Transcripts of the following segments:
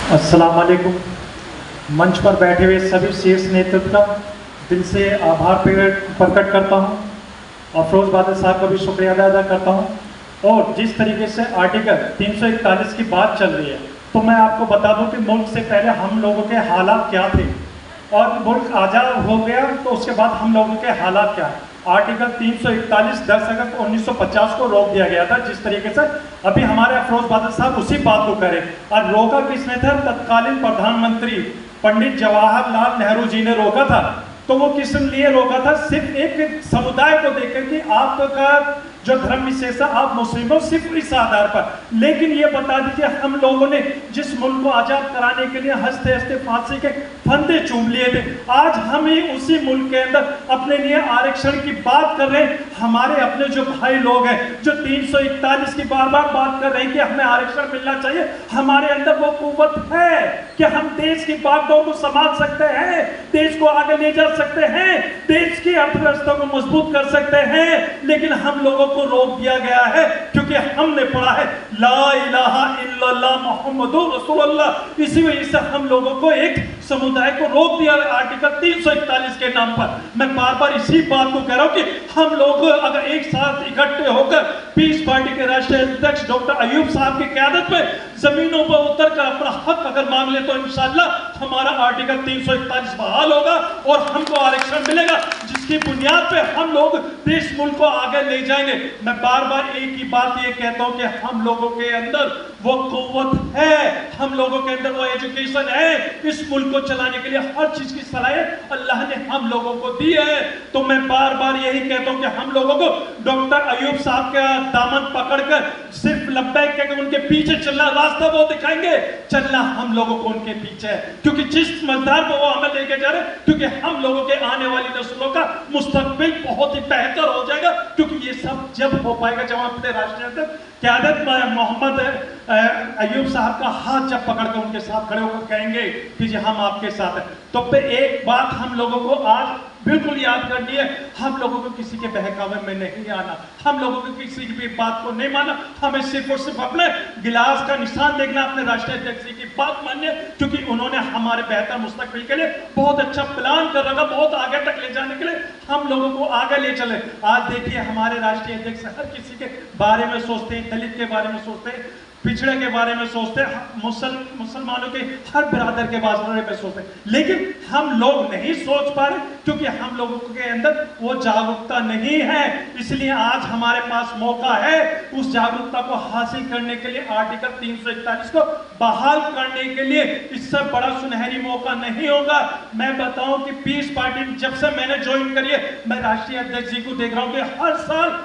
अस्सलाम वालेकुम। मंच पर बैठे हुए सभी शीर्ष नेतृत्व का दिल से आभार प्रकट करता हूं। अफरोज बादल साहब का भी शुक्रिया अदा करता हूं। और जिस तरीके से आर्टिकल 341 की बात चल रही है, तो मैं आपको बता दूं कि मुल्क से पहले हम लोगों के हालात क्या थे और मुल्क आज़ाद हो गया तो उसके बाद हम लोगों के हालात क्या है। आर्टिकल 341 10 अगस्त 1950 को रोक दिया गया था। जिस तरीके से अभी हमारे अफरोज बादल साहब उसी बात को करें, और रोका किसने था? तत्कालीन प्रधानमंत्री पंडित जवाहरलाल नेहरू जी ने रोका था। तो वो किस लिए रोका था? सिर्फ एक समुदाय को देखकर कि आपका जो धर्म विशेष है, आप मुस्लिम हो, सिर्फ इस आधार पर। लेकिन ये बता दीजिए, हम लोगों ने जिस मुल्क को आजाद कराने के लिए हंसते हंसते फांसी के फंदे चूम लिए थे, आज हम ही उसी मुल्क के अंदर अपने लिए आरक्षण की बात कर रहे हैं। हमारे अपने जो भाई लोग हैं जो 341 की बार बार बात कर रहे हैं कि हमें आरक्षण मिलना चाहिए, हमारे अंदर वो कुव्वत है कि हम देश की बागडोर को संभाल सकते हैं, देश को आगे ले जा सकते हैं, देश की अर्थव्यवस्था को मजबूत कर सकते हैं। लेकिन हम लोगों को रोक दिया गया है क्योंकि हमने पढ़ा है ला इलाहा इल्लल्लाह मुहम्मदुर रसूलुल्लाह। इसी वजह से हम लोगों को एक समुदाय को रोक दिया आर्टिकल 341 के नाम पर। मैं बार बार इसी बात को कह रहा हूं कि हम लोग अगर एक साथ इकट्ठे होकर पीस पार्टी के राष्ट्रीय अध्यक्ष डॉक्टर अयूब साहब की क़यादत में जमीनों पर उतर कर अपना हक अगर मांग ले तो इंशाअल्लाह हमारा आर्टिकल 341 बहाल होगा और हमको आरक्षण मिलेगा, जिसकी बुनियाद पे हम लोग देश मुल्क को आगे ले जाएंगे। मैं बार बार एक ही बात ये कहता हूं कि हम लोगों के अंदर वो कुव्वत है, हम लोगों के अंदर वो एजुकेशन है, इस मुल्क को चलाने के लिए हर चीज की सलाहियत अल्लाह ने हम लोगों को दी है। तो मैं बार बार यही कहता हूं कि हम लोगों को डॉक्टर अयूब साहब का दामन पकड़कर सिर्फ लब्बैक कहकर उनके पीछे चलना, रास्ता वो दिखाएंगे, चलना हम लोगों को उनके पीछे है। क्योंकि जिस मजदार को वो अमल लेके जा रहे हैं, क्योंकि हम लोगों के आने वाली नस्लों का मुस्तकबिल बहुत ही बेहतर हो जाएगा। क्योंकि ये सब जब हो पाएगा जब अपने राष्ट्रीय अध्यक्ष क़यादत मोहम्मद अयूब साहब का हाथ जब पकड़कर उनके साथ खड़े होकर कहेंगे कि जी हम आपके साथ हैं। तो पे एक बात हम लोगों को आज बिल्कुल याद करनी है, हम लोगों को किसी के बहकावे में नहीं आना, हम लोगों को किसी की भी बात को नहीं मानना। हमें सिर्फ और सिर्फ अपने गिलास का निशान देखना, अपने राष्ट्रीय अध्यक्ष जी की बात माननी है, क्योंकि उन्होंने हमारे बेहतर मुस्तकबिल के लिए बहुत अच्छा प्लान कर रखा, बहुत आगे तक ले जाने के लिए हम लोगों को आगे ले चले। आज देखिए हमारे राष्ट्रीय अध्यक्ष हर किसी के बारे में सोचते हैं, दलित के बारे में सोचते हैं, पिछड़े के बारे में सोचते हैं, मुसलमानों के हर बिरादर के बारे में सोचते हैं। लेकिन हम लोग नहीं सोच पा रहे क्योंकि हम लोगों के अंदर वो जागरूकता नहीं है। इसलिए आज हमारे पास मौका है उस जागरूकता को हासिल करने के लिए आर्टिकल 341 को बहाल करने के लिए। इससे बड़ा सुनहरी मौका नहीं होगा। मैं बताऊं कि पीस पार्टी जब से मैंने ज्वाइन करी है, मैं राष्ट्रीय अध्यक्ष जी को देख रहा हूं कि हर साल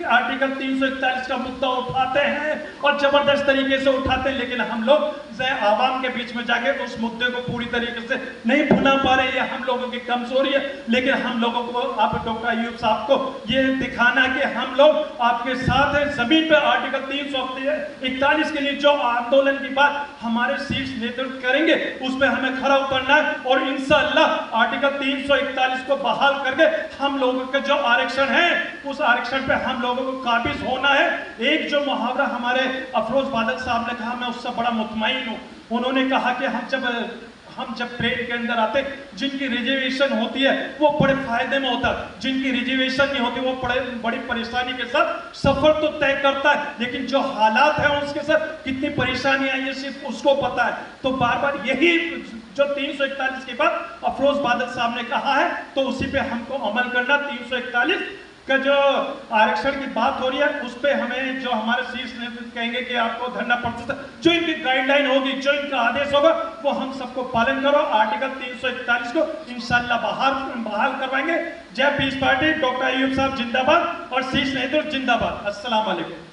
आर्टिकल 341 का मुद्दा उठाते हैं और जबरदस्त तरीके से उठाते हैं। लेकिन हम लोग आवाम के बीच में जाके उस मुद्दे को पूरी तरीके से नहीं भुना पा रहे, ये हम लोगों की कमजोरी है। लेकिन हम लोगों को आप डॉक्टर अयूब साहब को ये दिखाना कि हम लोग आपके साथ हैं। जमीन पे आर्टिकल 341 के लिए जो आंदोलन की बात हमारे शीर्ष नेतृत्व करेंगे उस पर हमें खड़ा उतरना है और इंशाअल्लाह आर्टिकल 341 को बहाल करके हम लोगों के जो आरक्षण है उस आरक्षण पे हम लोगों को काबिज होना है। एक जो मुहावरा हमारे अफरोज बादल साहब ने कहा, मैं उससे बड़ा मुतमईन हूं। उन्होंने कहा कि हम जब ट्रेन के अंदर आते, जिनकी रिजर्वेशन होती है वो बड़े फायदे में होता है, जिनकी रिजर्वेशन नहीं होती वो बड़ी परेशानी के साथ सफर तो तय करता है, लेकिन जो हालात है उसके साथ कितनी परेशानी आई है सिर्फ उसको पता है। तो बार बार यही जो 341 के बाद अफरोज बादल साहब ने कहा है, तो उसी पे हमको अमल करना। 341 का जो आरक्षण की बात हो रही है उस पे हमें जो हमारे शीर्ष नेतृत्व कहेंगे कि आपको धरना प्रदर्शन, जो इनकी गाइडलाइन होगी, जो इनका आदेश होगा वो हम सबको पालन करो। आर्टिकल 341 को इंशाअल्लाह बहाल करवाएंगे। जय पीस पार्टी, डॉक्टर अयूब साहब जिंदाबाद और शीर्ष नेतृत्व जिंदाबाद। अस्सलाम वालेकुम।